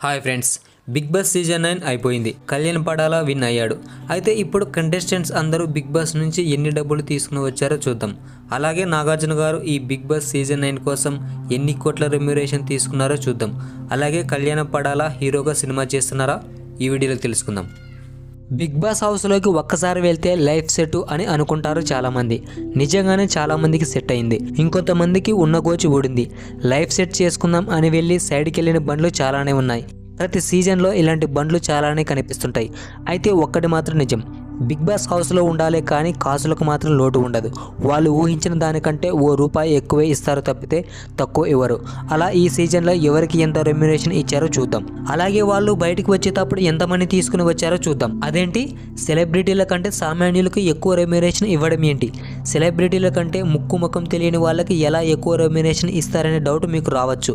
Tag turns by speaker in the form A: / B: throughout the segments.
A: Hi friends, Bigg Boss season 9 అయిపోయింది. కళ్యాణ్ పడాలా win అయ్యాడు. అయితే ఇప్పుడు కంటెస్టెంట్స్ అందరూ బిగ్ బాస్ నుంచి ఎన్ని డబ్బులు తీసుకుని వచ్చారో చూద్దాం. అలాగే నాగార్జున గారు ఈ బిగ్ బాస్ సీజన్ 9 కోసం ఎన్ని కోట్ల రెమ్యూరేషన్ తీసుకున్నారో చూద్దాం. అలాగే కళ్యాణ్ పడాలా హీరోగా సినిమా చేస్తున్నారా, ఈ వీడియోలో తెలుసుకుందాం. బిగ్ బాస్ హౌస్లోకి ఒక్కసారి వెళ్తే లైఫ్ సెట్ అని అనుకుంటారు చాలామంది. నిజంగానే చాలామందికి సెట్ అయింది. ఇంకొంతమందికి ఉన్న గోచి ఊడింది. లైఫ్ సెట్ చేసుకుందాం అని వెళ్ళి సైడ్కి వెళ్ళిన బండ్లు చాలానే ఉన్నాయి. ప్రతి సీజన్లో ఇలాంటి బండ్లు చాలానే కనిపిస్తుంటాయి. అయితే ఒక్కటి మాత్రం నిజం, బిగ్ బాస్ హౌస్లో ఉండాలి కానీ కాసులకు మాత్రం లోటు ఉండదు. వాళ్ళు ఊహించిన దానికంటే ₹1 ఎక్కువే ఇస్తారు తప్పితే తక్కువ ఇవ్వరు. అలా ఈ సీజన్లో ఎవరికి ఎంత రెమ్యునరేషన్ ఇచ్చారో చూద్దాం. అలాగే వాళ్ళు బయటకు వచ్చేటప్పుడు ఎంతమంది తీసుకుని వచ్చారో చూద్దాం. అదేంటి, సెలబ్రిటీల కంటే సామాన్యులకు ఎక్కువ రెమ్యునరేషన్ ఇవ్వడం ఏంటి? సెలబ్రిటీల కంటే ముక్కు ముఖం తెలియని వాళ్ళకి ఎలా ఎక్కువ రెమ్యునరేషన్ ఇస్తారనే డౌట్ మీకు రావచ్చు.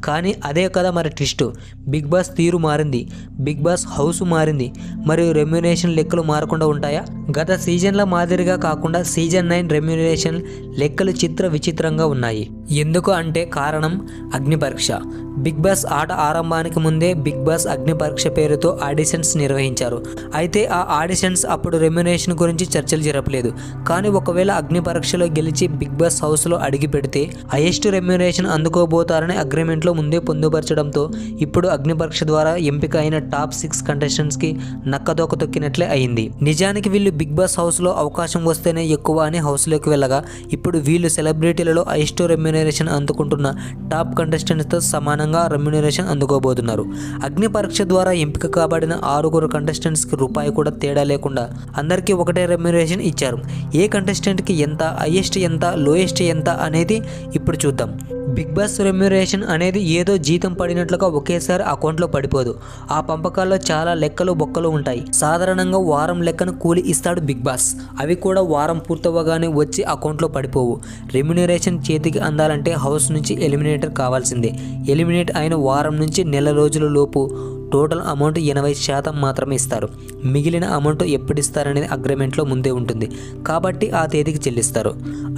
A: కానీ అదే కదా మరి ట్విస్ట్. బిగ్ బాస్ తీరు మారింది, బిగ్ బాస్ హౌస్ మారింది, మరియు రెమ్యునరేషన్ లెక్కలు మారకుండా ఉంటాయా? గత సీజన్ల మాదిరిగా కాకుండా సీజన్ 9 రెమ్యునరేషన్ లెక్కలు చిత్ర విచిత్రంగా ఉన్నాయి. ఎందుకు అంటే కారణం అగ్ని పరీక్ష. బిగ్ బాస్ ఆట ఆరంభానికి ముందే బిగ్ బాస్ అగ్ని పరీక్ష పేరుతో ఆడిషన్స్ నిర్వహించారు. అయితే ఆ ఆడిషన్స్ అప్పుడు రెమ్యునరేషన్ గురించి చర్చలు జరపలేదు. కానీ ఒకవేళ అగ్ని పరీక్షలో గెలిచి బిగ్ బాస్ హౌస్లో అడిగి పెడితే హైయెస్ట్ రెమ్యునరేషన్ అందుకోబోతారని అగ్రిమెంట్లో ముందే పొందుపరచడంతో ఇప్పుడు అగ్ని పరీక్ష ద్వారా ఎంపిక అయిన టాప్ 6 కంటెస్టెంట్స్కి నక్కదోక తొక్కినట్లే అయింది. నిజానికి వీళ్ళు బిగ్ బాస్ హౌస్లో అవకాశం వస్తేనే ఎక్కువ అని హౌస్లోకి వెళ్ళగా ఇప్పుడు వీళ్ళు సెలబ్రిటీలలో హైయెస్ట్ రెమ్యునరేషన్ అందుకుంటున్న టాప్ కంటెస్టెంట్స్తో సమానంగా రెమ్యునరేషన్ అందుకోబోతున్నారు. అగ్ని పరీక్ష ద్వారా ఎంపిక కాబడిన 6 కంటెస్టెంట్స్కి రూపాయి కూడా తేడా లేకుండా అందరికీ ఒకటే రెమ్యునరేషన్ ఇచ్చారు. ఏ కంటెస్టెంట్కి ఎంత, హైయెస్ట్ ఎంత, లోయెస్ట్ ఎంత అనేది ఇప్పుడు చూద్దాం. బిగ్ బాస్ రెమ్యునరేషన్ అనేది ఏదో జీతం పడినట్లుగా ఒకేసారి అకౌంట్లో పడిపోదు. ఆ పంపకాల్లో చాలా లెక్కలు బొక్కలు ఉంటాయి. సాధారణంగా వారం లెక్కను కూలి ఇస్తాడు బిగ్ బాస్. అవి కూడా వారం పూర్తవగానే వచ్చి అకౌంట్లో పడిపోవు. రెమ్యునరేషన్ చేతికి అందాలంటే హౌస్ నుంచి ఎలిమినేటర్ కావాల్సిందే. ఎలిమినేట్ అయిన వారం నుంచి నెల రోజుల లోపు టోటల్ అమౌంట్ 80% మాత్రమే ఇస్తారు. మిగిలిన అమౌంట్ ఎప్పుడు ఇస్తారనేది అగ్రిమెంట్లో ముందే ఉంటుంది. కాబట్టి ఆ తేదీకి చెల్లిస్తారు.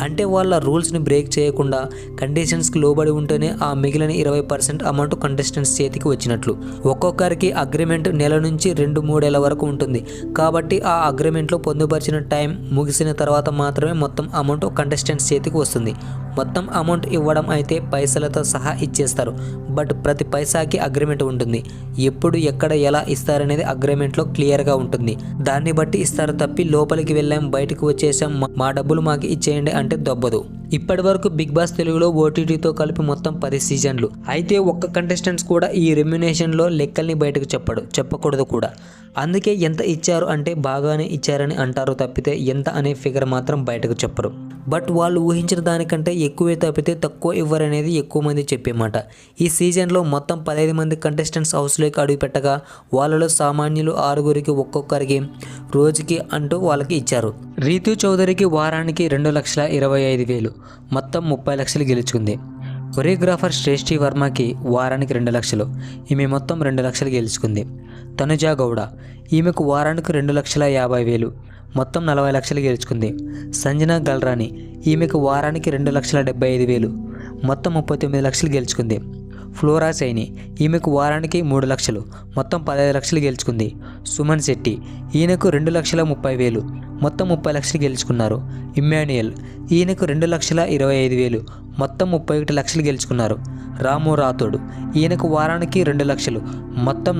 A: అంటే వాళ్ళ రూల్స్ని బ్రేక్ చేయకుండా కండిషన్స్కి లోబడి ఉంటేనే ఆ మిగిలిన 20% అమౌంట్ కంటెస్టెంట్స్ చేతికి వచ్చినట్లు. ఒక్కొక్కరికి అగ్రిమెంట్ నెల నుంచి 2-3 ఏళ్ల వరకు ఉంటుంది. కాబట్టి ఆ అగ్రిమెంట్లో పొందుపరిచిన టైం ముగిసిన తర్వాత మాత్రమే మొత్తం అమౌంట్ కంటెస్టెంట్స్ చేతికి వస్తుంది. మొత్తం అమౌంట్ ఇవ్వడం అయితే పైసలతో సహా ఇచ్చేస్తారు. బట్ ప్రతి పైసాకి అగ్రిమెంట్ ఉంటుంది. ఎప్పుడు ఎక్కడ ఎలా ఇస్తారనేది అగ్రిమెంట్లో క్లియర్గా ఉంటుంది. దాన్ని బట్టి ఇస్తారు తప్పి లోపలికి వెళ్ళాం బయటకు వచ్చేసాం మా డబ్బులు మాకు ఇచ్చేయండి అంటే దొబ్బదు. ఇప్పటి వరకు బిగ్ బాస్ తెలుగులో ఓటీటీతో కలిపి మొత్తం 10 సీజన్లు. అయితే ఒక్క కంటెస్టెంట్స్ కూడా ఈ రెమ్యునేషన్లో లెక్కల్ని బయటకు చెప్పకూడదు కూడా. అందుకే ఎంత ఇచ్చారు అంటే బాగానే ఇచ్చారని అంటారు తప్పితే ఎంత అనే ఫిగర్ మాత్రం బయటకు చెప్పరు. బట్ వాళ్ళు ఊహించిన దానికంటే ఎక్కువే తప్పితే తక్కువ ఇవ్వరనేది ఎక్కువ మంది చెప్పే మాట. ఈ సీజన్లో మొత్తం 15 మంది కంటెస్టెంట్స్ హౌస్లోకి అడుగుపెట్టగా వాళ్ళలో సామాన్యులు 6 ఒక్కొక్కరికి రోజుకి అంటూ వాళ్ళకి ఇచ్చారు. రీతు చౌదరికి వారానికి 2,25,000, మొత్తం 30 లక్షలు గెలుచుకుంది. కొరియోగ్రాఫర్ శ్రేష్ఠి వర్మకి వారానికి 2 లక్షలు, ఈమె మొత్తం 2 లక్షలు గెలుచుకుంది. తనుజా గౌడ, ఈమెకు వారానికి 2,50,000, మొత్తం 40 లక్షలు గెలుచుకుంది. సంజన గల్రాని, ఈమెకు వారానికి 2,75,000, మొత్తం 39 లక్షలు గెలుచుకుంది. ఫ్లోరా సైని, ఈమెకు వారానికి 3 లక్షలు, మొత్తం 15 లక్షలు గెలుచుకుంది. సుమన్ శెట్టి, ఈయనకు 2,30,000, మొత్తం 30 లక్షలు గెలుచుకున్నారు. ఇమ్మాన్యుయల్, ఈయనకు 2,25,000, మొత్తం 31 లక్షలు గెలుచుకున్నారు. రాము రాథోడ్, ఈయనకు వారానికి 2 లక్షలు, మొత్తం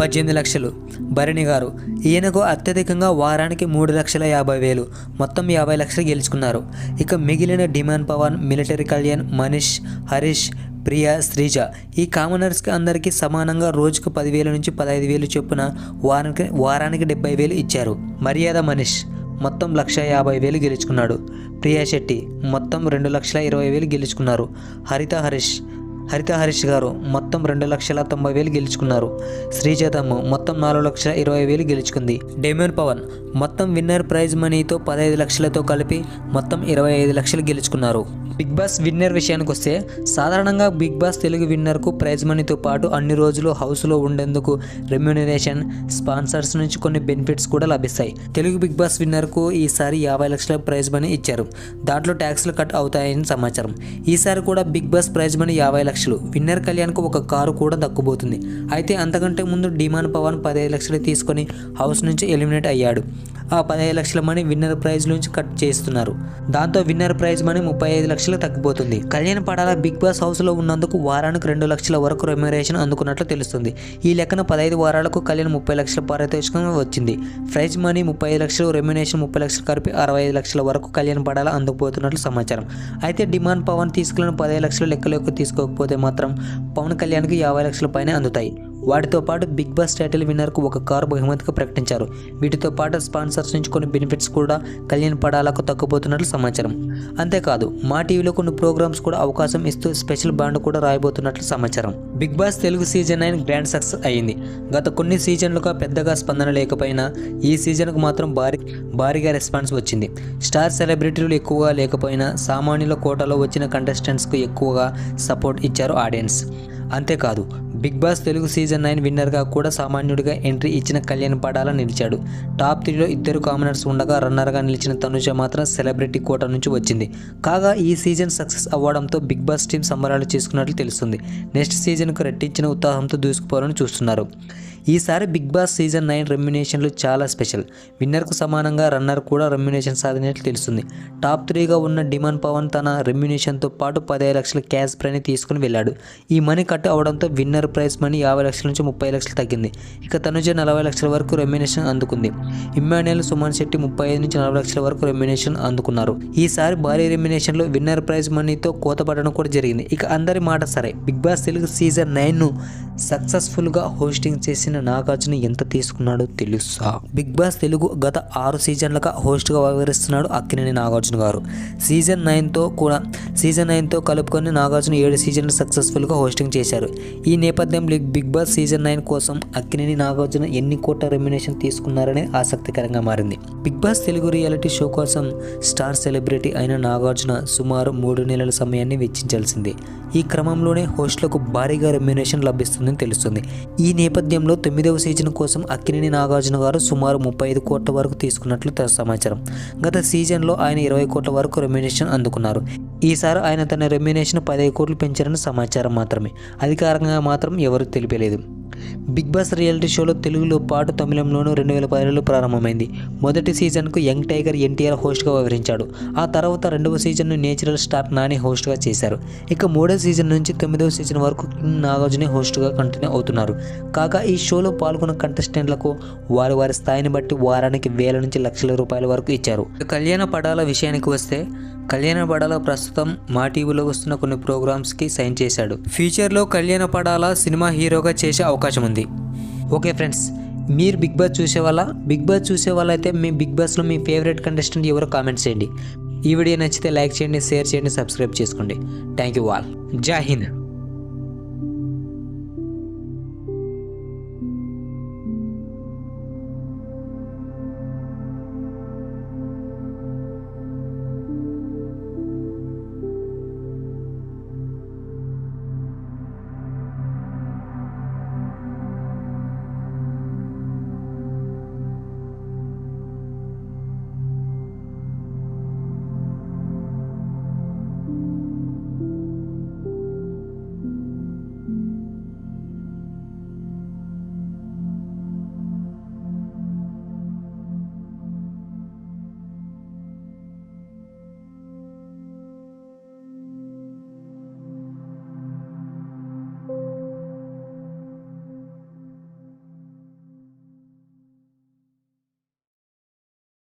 A: 18 లక్షలు. భరణి గారు, ఈయనకు అత్యధికంగా వారానికి 3,50,000, మొత్తం 50 లక్షలు గెలుచుకున్నారు. ఇక మిగిలిన డిమాండ్ పవన్, మిలిటరీ కళ్యాణ్, మనీష్, హరీష్, ప్రియా, శ్రీజ ఈ కామనర్స్కి అందరికీ సమానంగా రోజుకు 10,000 నుంచి 15,000 చొప్పున వారానికి 70,000 ఇచ్చారు. మర్యాద మనీష్ మొత్తం 1,50,000 గెలుచుకున్నాడు. ప్రియా శెట్టి మొత్తం 2,20,000 గెలుచుకున్నారు. హరిత హరీష్ గారు మొత్తం 2,90,000 గెలుచుకున్నారు. శ్రీజతమ్ము మొత్తం 4,20,000 గెలుచుకుంది. డేమన్ పవన్ మొత్తం విన్నర్ ప్రైజ్ మనీతో 15 లక్షలతో కలిపి మొత్తం 25 లక్షలు గెలుచుకున్నారు. బిగ్ బాస్ విన్నర్ విషయానికి వస్తే సాధారణంగా బిగ్ బాస్ తెలుగు విన్నర్కు ప్రైజ్ మనీతో పాటు అన్ని రోజులు హౌస్లో ఉండేందుకు రెమ్యూనరేషన్, స్పాన్సర్స్ నుంచి కొన్ని బెనిఫిట్స్ కూడా లభిస్తాయి. తెలుగు బిగ్ బాస్ విన్నర్కు ఈసారి 50 లక్షల ప్రైజ్ మనీ ఇచ్చారు. దాంట్లో ట్యాక్స్లు కట్ అవుతాయని సమాచారం. ఈసారి కూడా బిగ్ బాస్ ప్రైజ్ మనీ 50 లక్షలు. విన్నర్ కళ్యాణ్కు ఒక కారు కూడా దక్కుబోతుంది. అయితే అంతకంటే ముందు డిమాండ్ పవన్ 15 లక్షలు తీసుకొని హౌస్ నుంచి ఎలిమినేట్ అయ్యాడు. ఆ 15 లక్షల మనీ విన్నర్ ప్రైజ్ నుంచి కట్ చేస్తున్నారు. దాంతో విన్నర్ ప్రైజ్ మనీ 35 లక్షలు తగ్గిపోతుంది. కళ్యాణ్ పడాల బిగ్ బాస్ హౌస్లో ఉన్నందుకు వారానికి 2 లక్షల వరకు రెమ్యూనరేషన్ అందుకున్నట్లు తెలుస్తుంది. ఈ లెక్కన 15 వారాలకు కళ్యాణ్ 30 లక్షల పారితోషికం వచ్చింది. ప్రైజ్ మనీ 35 లక్షలు, రెమ్యూనరేషన్ 30 లక్షలు కలిపి 65 లక్షల వరకు కళ్యాణ్ పడాల అందుకుపోతున్నట్లు సమాచారం. అయితే డిమాండ్ పవన్ తీసుకున్న 15 లక్షలు లెక్కలోకి తీసుకోకపోతే మాత్రం పవన్ కళ్యాణ్కి 50 లక్షల పైన అందుతాయి. వాటితో పాటు బిగ్ బాస్ టైటిల్ విన్నర్కు ఒక కారు బహుమతిగా ప్రకటించారు. వీటితో పాటు స్పాన్సర్స్ నుంచి కొన్ని బెనిఫిట్స్ కూడా కళ్యాణ్ పడాలకు తగ్గిపోతున్నట్లు సమాచారం. అంతేకాదు మా టీవీలో కొన్ని ప్రోగ్రామ్స్ కూడా అవకాశం ఇస్తూ స్పెషల్ బాండ్ కూడా రాయబోతున్నట్లు సమాచారం. Bigg Boss Telugu season 9 grand success అయ్యింది. గత కొన్ని సీజన్లుగా పెద్దగా స్పందన లేకపోయినా ఈ సీజన్కు మాత్రం భారీగా రెస్పాన్స్ వచ్చింది. స్టార్ సెలబ్రిటీలు ఎక్కువగా లేకపోయినా సామాన్యుల కోటాలో వచ్చిన కంటెస్టెంట్స్కు ఎక్కువగా సపోర్ట్ ఇచ్చారు ఆడియన్స్. అంతేకాదు బిగ్ బాస్ తెలుగు సీజన్ 9 విన్నర్గా కూడా సామాన్యుడిగా ఎంట్రీ ఇచ్చిన కళ్యాణ్ పడాల నిలిచాడు. టాప్ 3లో 2 కామనర్స్ ఉండగా రన్నర్గా నిలిచిన తనుజ మాత్రం సెలబ్రిటీ కోటా నుంచి వచ్చింది. కాగా ఈ సీజన్ సక్సెస్ అవ్వడంతో బిగ్ బాస్ టీం సంబరాలు చేసుకున్నట్లు తెలుస్తుంది. నెక్స్ట్ సీజన్కు రెట్టించిన ఉత్సాహంతో దూసుకుపోవాలని చూస్తున్నారు. ఈసారి బిగ్ బాస్ సీజన్ 9 రెమ్యునేషన్లు చాలా స్పెషల్. విన్నర్కు సమానంగా రన్నర్ కూడా రెమ్యునేషన్ సాధించినట్లు తెలుస్తుంది. టాప్ 3గా ఉన్న డిమాండ్ పవన్ తన రెమ్యునేషన్తో పాటు 15 లక్షల క్యాష్ ప్రైజ్ తీసుకుని వెళ్ళాడు. ఈ మనీ కట్ అవడంతో విన్నర్ ప్రైజ్ మనీ 50 లక్షల నుంచి 30 లక్షలు తగ్గింది. ఇక తనుజ 40 లక్షల వరకు రెమ్యునేషన్ అందుకుంది. ఇమ్మాన్యుయల్, సుమన్ శెట్టి 35 నుంచి 40 లక్షల వరకు రెమ్యునేషన్ అందుకున్నారు. ఈసారి భారీ రెమ్యునేషన్లో విన్నర్ ప్రైజ్ మనీతో కోతపడడం కూడా జరిగింది. ఇక అందరి మాట సరే, బిగ్ బాస్ తెలుగు సీజన్ 9ను సక్సెస్ఫుల్గా హోస్టింగ్ చేసిన నాగార్జున ఎంత తీసుకున్నాడో తెలుసా? బిగ్ బాస్ తెలుగు గత 6 సీజన్లుగా హోస్ట్గా వ్యవహరిస్తున్నాడు అక్కినేని నాగార్జున గారు. సీజన్ 9తో కలుపుకొని నాగార్జున 7 సీజన్లు సక్సెస్ఫుల్గా హోస్టింగ్ చేశారు. ఈ నేపథ్యంలో బిగ్ బాస్ సీజన్ 9 కోసం అక్కినేని నాగార్జున ఎన్ని కోట్ల రెమ్యునేషన్ తీసుకున్నారనే ఆసక్తికరంగా మారింది. Bigg Boss Telugu reality show కోసం స్టార్ సెలబ్రిటీ అయిన నాగార్జున సుమారు 3 నెలల సమయాన్ని వెచ్చించాల్సిందే. ఈ క్రమంలోనే హోస్టులకు భారీగా రెమ్యునేషన్ లభిస్తుందని తెలుస్తుంది. ఈ నేపథ్యంలో 9వ సీజన్ కోసం అక్కినేని నాగార్జున గారు సుమారు 35 కోట్ల వరకు తీసుకున్నట్లు సమాచారం. గత సీజన్లో ఆయన 20 కోట్ల వరకు రెమ్యునేషన్ అందుకున్నారు. ఈసారి ఆయన తన రెమ్యునేషన్ 15 కోట్లు పెంచారని సమాచారం మాత్రమే. అధికారికంగా మాత్రం ఎవరు తెలిపలేదు. బిగ్ బాస్ రియాలిటీ షోలో తెలుగులో పాటు తమిళంలోనూ 2010లో ప్రారంభమైంది. మొదటి సీజన్కు యంగ్ టైగర్ ఎన్టీఆర్ హోస్ట్గా వ్యవహరించాడు. ఆ తర్వాత 2వ సీజన్ను నేచురల్ స్టార్ నాని హోస్ట్గా చేశారు. ఇక 3వ సీజన్ నుంచి 9వ సీజన్ వరకు నాగార్జున హోస్ట్గా కంటిన్యూ అవుతున్నారు. కాగా ఈ షోలో పాల్గొన్న కంటెస్టెంట్లకు వారి స్థాయిని బట్టి వారానికి వేల నుంచి లక్షల రూపాయల వరకు ఇచ్చారు. కళ్యాణ పడాల విషయానికి వస్తే కళ్యాణ పడాల ప్రస్తుతం మా టీవీలో వస్తున్న కొన్ని ప్రోగ్రామ్స్కి సైన్ చేశాడు. ఫ్యూచర్లో కళ్యాణ పడాల సినిమా హీరోగా చేసే అవకాశం ఉంది. ఓకే ఫ్రెండ్స్, మీరు బిగ్ బాస్ చూసే వాళ్ళైతే మీ బిగ్ బాస్లో మీ ఫేవరెట్ కంటెస్టెంట్ ఎవరో కామెంట్ చేయండి. ఈ వీడియో నచ్చితే లైక్ చేయండి, షేర్ చేయండి, సబ్స్క్రైబ్ చేసుకోండి. Thank you all. జై హింద్.